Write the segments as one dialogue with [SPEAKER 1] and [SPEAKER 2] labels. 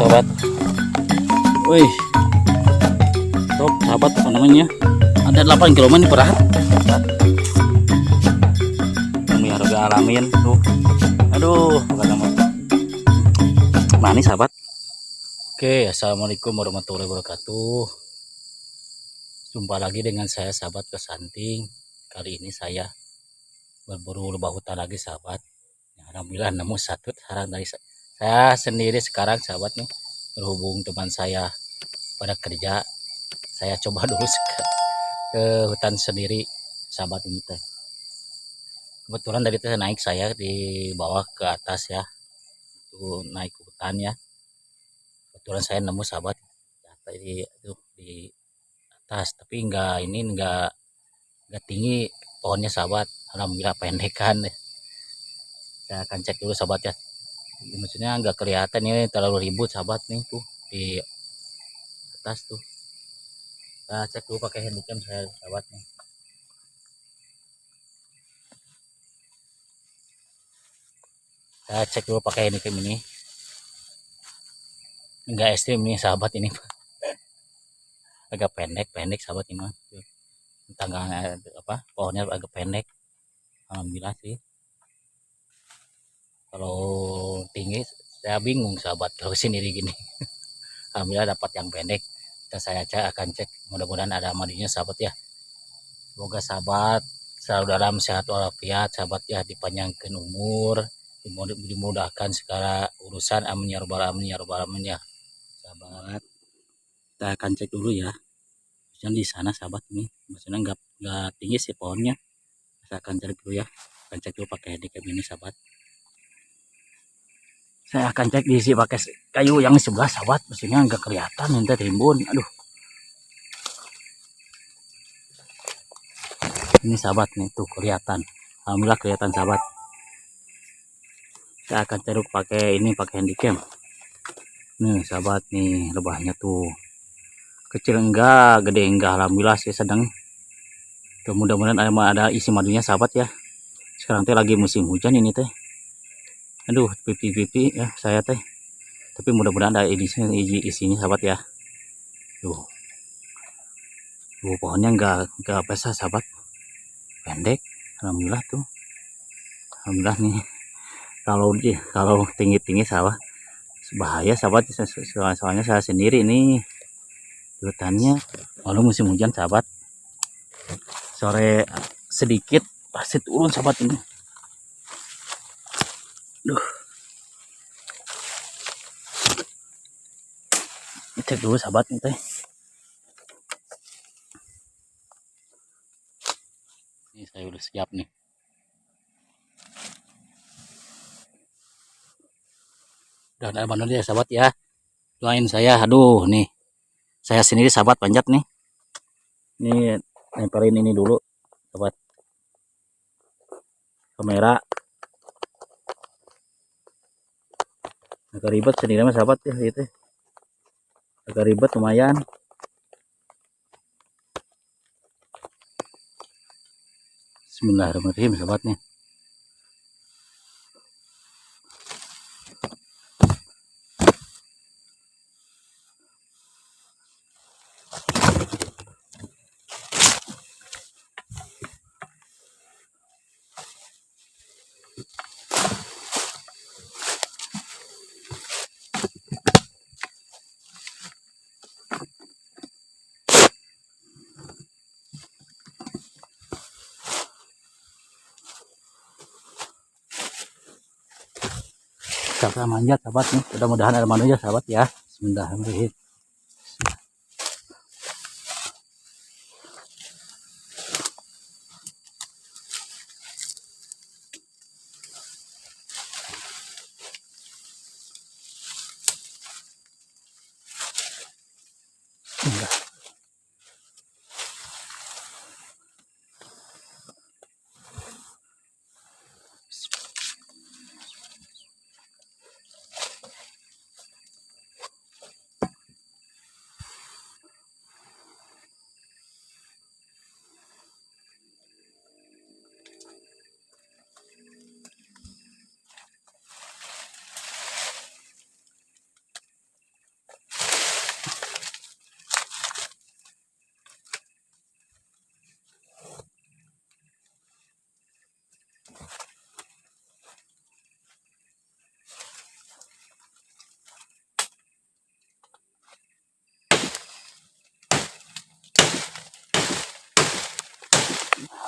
[SPEAKER 1] sahabat. Wih, top sahabat, apa namanya? Ada 8 kilo ini berat. Kami harus alamin tuh. Aduh, manis sahabat. Oke, assalamualaikum warahmatullahi wabarakatuh. Jumpa lagi dengan saya sahabat Kesanting. Kali ini saya berburu lebah hutan lagi sahabat. Alhamdulillah nemu satu sarang dari saya sendiri sekarang sahabat nih. Berhubung teman saya pada kerja, saya coba dulu ke hutan sendiri sahabat ini teh. Kebetulan dari teh naik saya di bawah ke atas ya, tuh naik ke hutan ya. Kebetulan saya nemu sahabat di atas, tapi enggak tinggi pohonnya sahabat. Alhamdulillah pendekan. Saya akan cek dulu sahabat ya. Maksudnya enggak kelihatan ini terlalu ribut sahabat nih tuh di atas tuh. Saya cek dulu pakai handycam saya sahabat nih. Saya cek dulu pakai handycam ini. Enggak ekstrim nih sahabat ini. Agak pendek sahabat ini mah. Tangga apa pohonnya agak pendek. Alhamdulillah sih. Kalau tinggi saya bingung sahabat kalau sendiri gini. Alhamdulillah dapat yang pendek. Dan saya akan cek, mudah-mudahan ada mandinya sahabat ya. Semoga sahabat selalu dalam sehat walafiat sahabat ya, dipanjangkan umur, dimudahkan segala urusan, amin ya rabbal alamin ya rabbal alamin ya sahabat. Kita akan cek dulu ya. Yang di sana sahabat ini, maksudnya enggak tinggi sih pohonnya. Saya akan cek dulu ya. Akan cek dulu pakai handycam ini sahabat. Saya akan cek diisi pakai kayu yang sebelah sahabat, mesinnya enggak kelihatan nanti timbun. Aduh, ini sahabat nih tuh kelihatan. Alhamdulillah kelihatan sahabat. Saya akan ceruk pakai ini, pakai handycam. Nih sahabat nih lebahnya tuh kecil enggak, gede enggak. Alhamdulillah sih sedang. Tuh, mudah-mudahan ada isi madunya sahabat ya. Sekarang teh lagi musim hujan ini teh. Aduh, pipi ya saya teh. Tapi mudah-mudahan ada isinya sahabat ya. Tuh. Pohonnya enggak besar sahabat. Pendek. Alhamdulillah tuh. Alhamdulillah nih. Kalau tinggi-tinggi sawah bahaya sahabat, soalnya saya sendiri nih di hutannya. Lalu musim hujan sahabat. Sore sedikit pasti turun sahabat ini. Duh. Cek dulu sahabat nih teh. Ini saya udah siap nih. Dan ada mana dia sahabat ya. Doain saya. Aduh nih. Saya sendiri sahabat panjat nih. Ini tempelin ini dulu sahabat. Kamera. Agak ribet sendiri mas sahabat ya gitu. Agak ribet lumayan. Bismillahirrahmanirrahim sahabat nih. Kita manjat sahabat nih. Mudah-mudahan ada manusia sahabat ya. Bismillahirrahmanirrahim.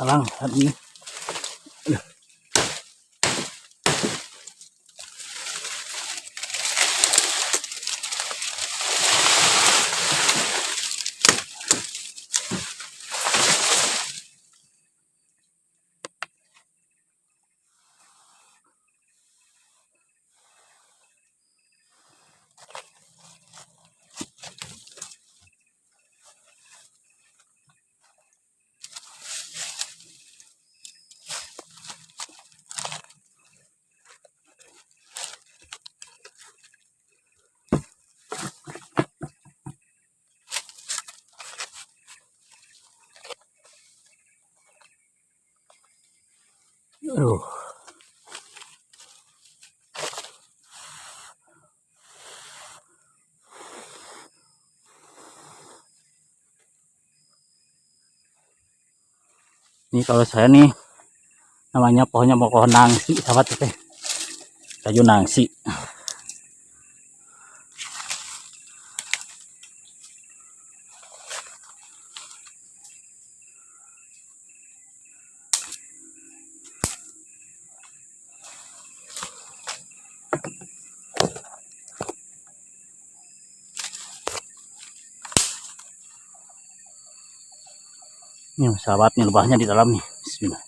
[SPEAKER 1] halang ini. Aduh. Ini kalau saya nih namanya pohonnya pohon nangsi, sahabat teh. Kayu nangsi. Ini sahabat, nih lebahnya di dalam nih. Bismillah.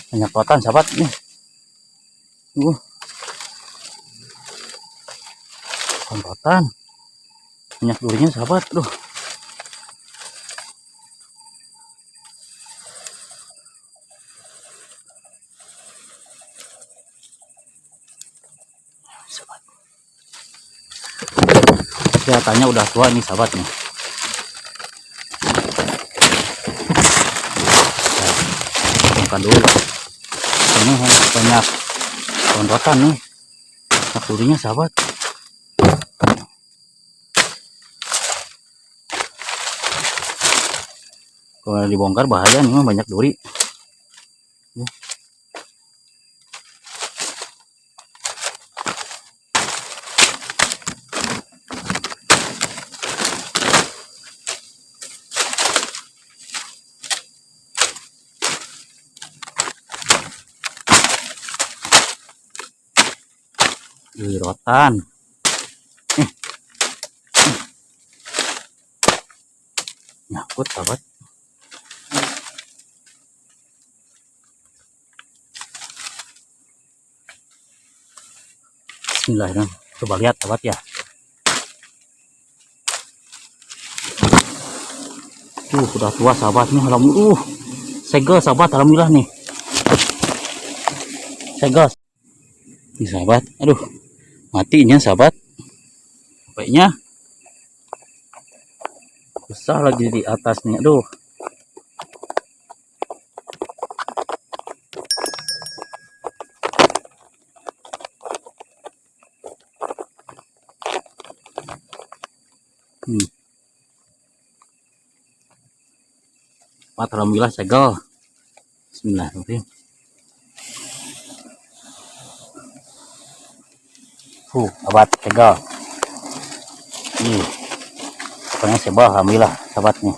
[SPEAKER 1] Banyak rotan sahabat nih. Rotan. Banyak durinya sahabat. Tuh. Kelihatannya udah tua nih sahabat nih. Bukan dulu. Ini banyak rotan nih. Banyak durinya sahabat. Kalau dibongkar bahaya nih, banyak duri. Di rotan. Nyangkut sahabat. Bismillahirrahmanirrahim. Coba lihat sahabat ya. Sudah tua sahabat nih. Alhamdulillah. Segel sahabat, alhamdulillah nih. Segel. Ini sahabat. Aduh. Matinya sahabat. Baiknya. Besar lagi di atas nih. Aduh. Alhamdulillah segel. Bismillahirrahmanirrahim. Sahabat segel. Pokoknya sebal, alhamdulillah sahabat nih.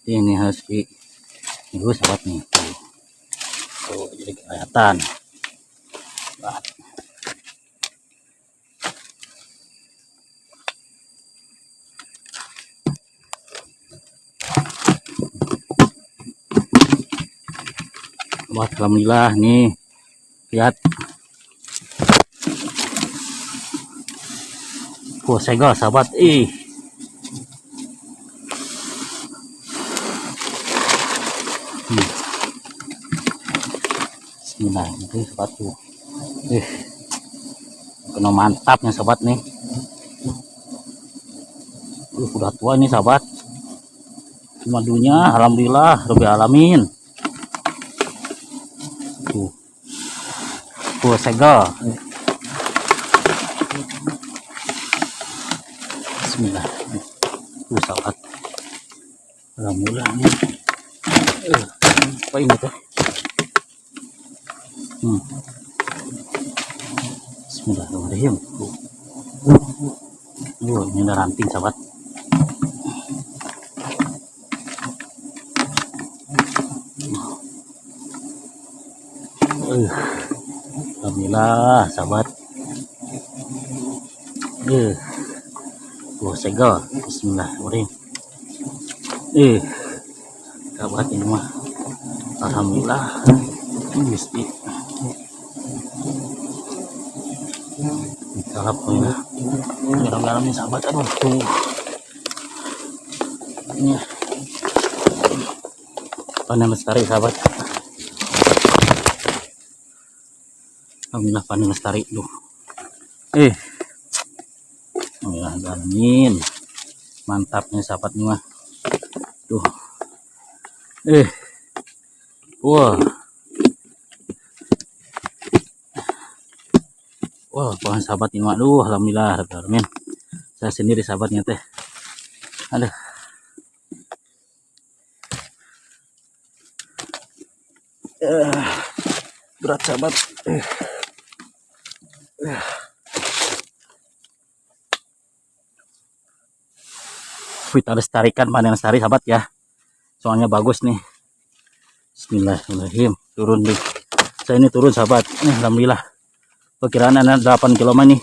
[SPEAKER 1] Ini harus di itu sahabat nih. Tuh, jadi kelihatan. Alhamdulillah nih, lihat. Segel sahabat. Bismillah, ini sahabat tuh. Kena mantapnya sahabat nih. Udah tua ini sahabat. Madunya alhamdulillah rabbil alamin. Tuh segel. Bismillah. Sahabat. Alhamdulillah nih. Apa ini tuh? Bismillahirrahmanirrahim. Ini ada ranting sahabat. Alhamdulillah sahabat. Segel. Bismillahirrahmanirrahim. Sahabat ini mah. Alhamdulillah. Gusti. Alhamdulillah. Mudah-mudahan nih sahabat. Aduh tuh. Ini panen lestari sahabat. Alhamdulillah panen lestari tuh. Alhamdulillah, mantapnya sahabat nih mah. Tuh. Wah. Wah, pohon sahabat ini mah. Aduh, alhamdulillah, amin. Saya sendiri sahabatnya teh. Aduh. Berat sahabat. Kita lestarikan panen lestari sahabat ya. Soalnya bagus nih. Bismillahirrahmanirrahim. Turun nih. Saya ini turun sahabat. Alhamdulillah. Perkiraan ada 8 km nih.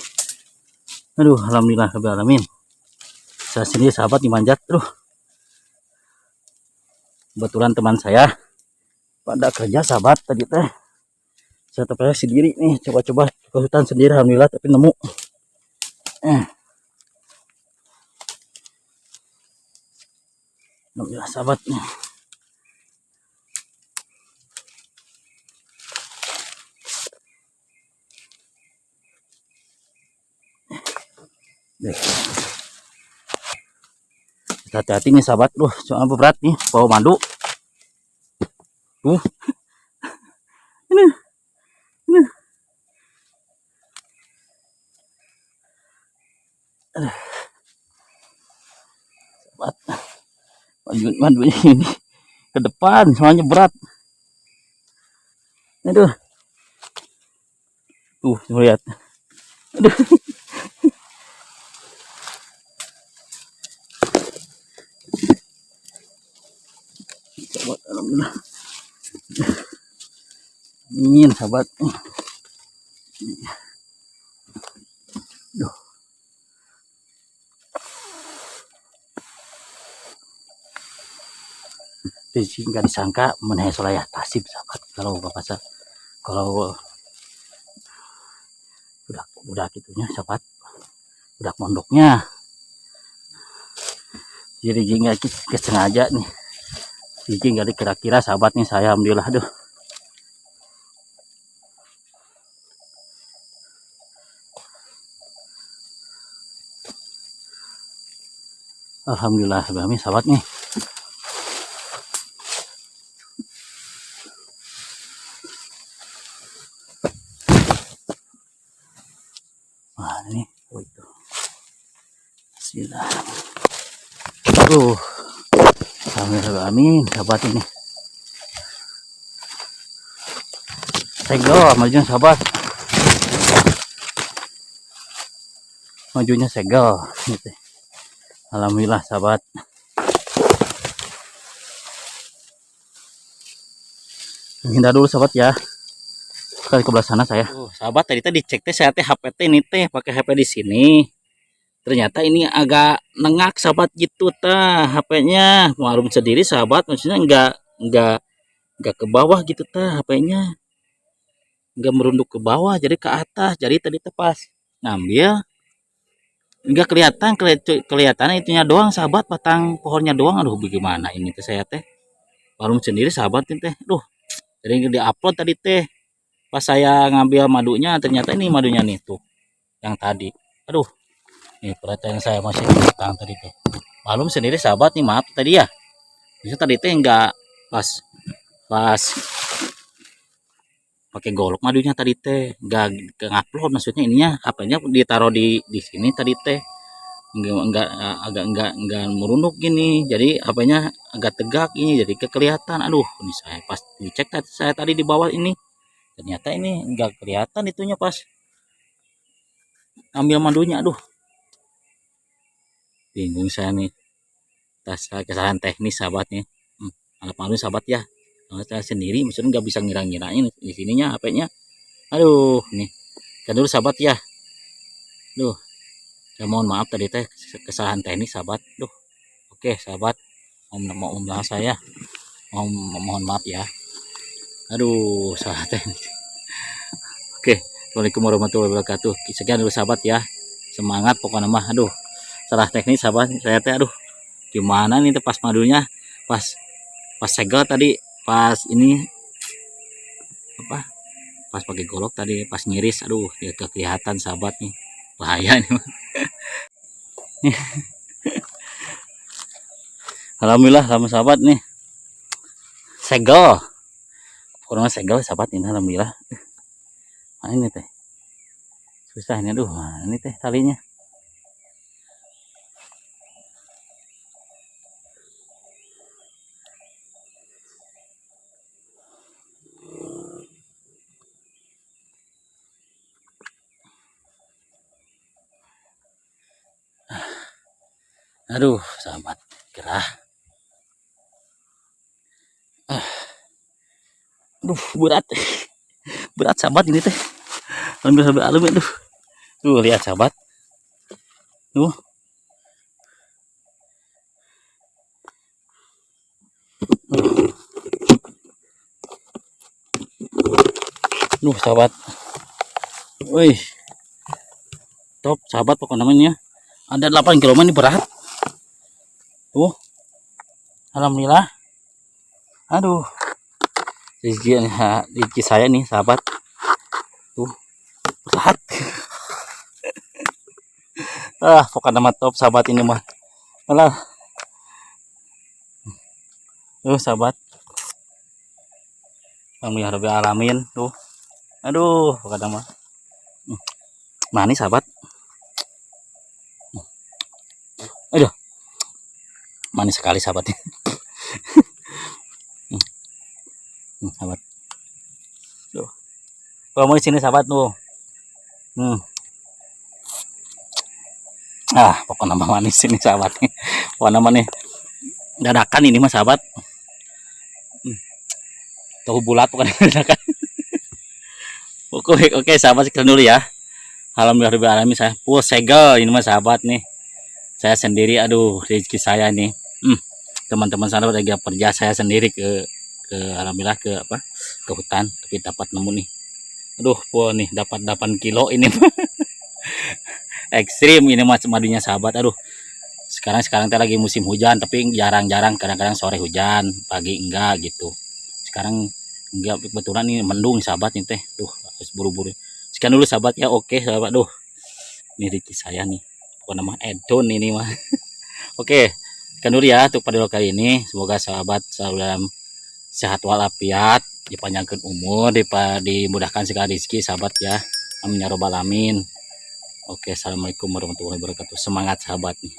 [SPEAKER 1] Aduh, alhamdulillah alamin. Saya sendiri sahabat dimanjat. Aduh. Kebetulan teman saya pada kerja sahabat tadi teh. Saya terpaksa sendiri nih, coba-coba ke hutan sendiri alhamdulillah tapi nemu. Alhamdulillah sahabat nih. Hati-hati nih sahabat. Soalnya berat nih bawa madu. Ini sahabat, madunya ini ke depan soalnya berat. Aduh. Tuh lihat. Aduh. Sahabat, alhamdulillah. Amin sahabat. Duh. Jadi nggak disangka menaik solaya tasib sahabat. Kalau bapak kalau udah gitunya sahabat, udah mondoknya. Jadi nggak kesengaja nih. Jadi nggak dikira-kira sahabat nih saya alhamdulillah. Aduh. Alhamdulillah kami sahabat nih. Wah ini, itu. Bismillah. Alhamdulillah amin sahabat ini. Segel majunya sahabat. Majunya segel gitu. Alhamdulillah sahabat. Hindar dulu sahabat ya. Sekali ke belah sana saya. Sahabat tadi dicek teh saya teh HP teh ini teh pakai HP di sini. Ternyata ini agak nengak sahabat gitu tah HP-nya. Maklum sendiri sahabat, maksudnya enggak ke bawah gitu tah HP-nya. Enggak merunduk ke bawah jadi ke atas. Jadi tadi teh pas ngambil enggak kelihatan itunya doang sahabat, batang pohonnya doang. Aduh bagaimana ini teh saya teh. Maklum sendiri sahabat ini teh. Aduh. Jadi di-upload tadi teh. Pas saya ngambil madunya ternyata ini madunya nih tuh. Yang tadi. Aduh. Nih perhatian saya masih tentang tadi teh. Malum sendiri sahabat nih maaf tadi ya. Bisa tadi teh enggak pas pakai golok madunya tadi teh enggak ngupload maksudnya ininya HP-nya ditaruh di sini tadi teh. enggak merunduk gini, jadi HP-nya agak tegak ini, jadi kelihatan. Aduh, ini saya pas dicek saya tadi di bawah ini, ternyata ini enggak kelihatan itunya pas ambil mandunya. Aduh, bingung saya nih. Kesalahan teknis sahabat nih. Anggap malu sahabat ya. Saya sendiri maksudnya nggak bisa ngira-ngirain di sininya HP-nya. Aduh, nih. Kan dulu sahabat ya. Duh, saya mohon maaf tadi teh kesalahan teknis sahabat. Duh. Oke, sahabat. Mohon maaf saya. Mohon maaf ya. Aduh, salah teknis. Oke, Assalamualaikum warahmatullahi wabarakatuh. Sekian dulu sahabat ya. Semangat pokoknya mah. Aduh, salah teknis sahabat. Saya teh aduh. Gimana nih pas madunya? Pas segel tadi, pas ini apa? Pas pakai golok tadi, pas ngiris, aduh, dia kelihatan sahabat nih. Bahaya nih. Alhamdulillah sama sahabat nih. Segel. Kurang segel sahabat ini alhamdulillah. Nah, ini teh. Susah ini aduh, nah, ini teh talinya. Aduh, sahabat gerah. Aduh, berat. Berat sahabat ini teh. Alhamdulillah aduh. Tuh lihat sahabat. Tuh. Duh, sahabat. Wih. Top sahabat pokoknya namanya. Ada 8 kilo ini berat. Tuh. Alhamdulillah. Aduh. Rezeki saya nih sahabat. Tuh. Berat. Pokoknya nama top sahabat ini mah. Alah. Tuh sahabat. Alhamdulillah rabbil alamin. Tuh. Aduh, pokoknya mah. Manis sahabat. Aduh. Manis sekali sahabatnya. Sahabat. Tuh. Kalau mau di sini sahabat tuh. Pokoknya nama manis ini sahabat. Pokoknya nama nih dadakan ini mah sahabat. Tahu bulat bukan dadakan. Oke sahabat sekian dulu ya. Alhamdulillah saya full segel ini mah sahabat nih. Saya sendiri aduh rezeki saya nih. Teman-teman saya lagi kerja, saya sendiri ke alhamdulillah ke hutan tapi dapat nemu nih. Aduh, nih dapat 8 kilo ini. Ekstrim ini mas madunya sahabat. Aduh. Sekarang lagi musim hujan tapi jarang-jarang, kadang-kadang sore hujan, pagi enggak gitu. Sekarang enggak, kebetulan ini mendung sahabat nih teh. Duh, harus buru-buru. Sekian dulu sahabat ya. Oke sahabat. Duh. Ini rezeki saya nih. Bukan nama Edon ini mah. Oke. Sekian dulu ya untuk pada kali ini. Semoga sahabat selalu dalam sehat walafiat, dipanjangkan umur, dimudahkan segala rezeki sahabat ya. Amin ya robbal alamin. Oke, assalamualaikum warahmatullahi wabarakatuh. Semangat sahabat nih.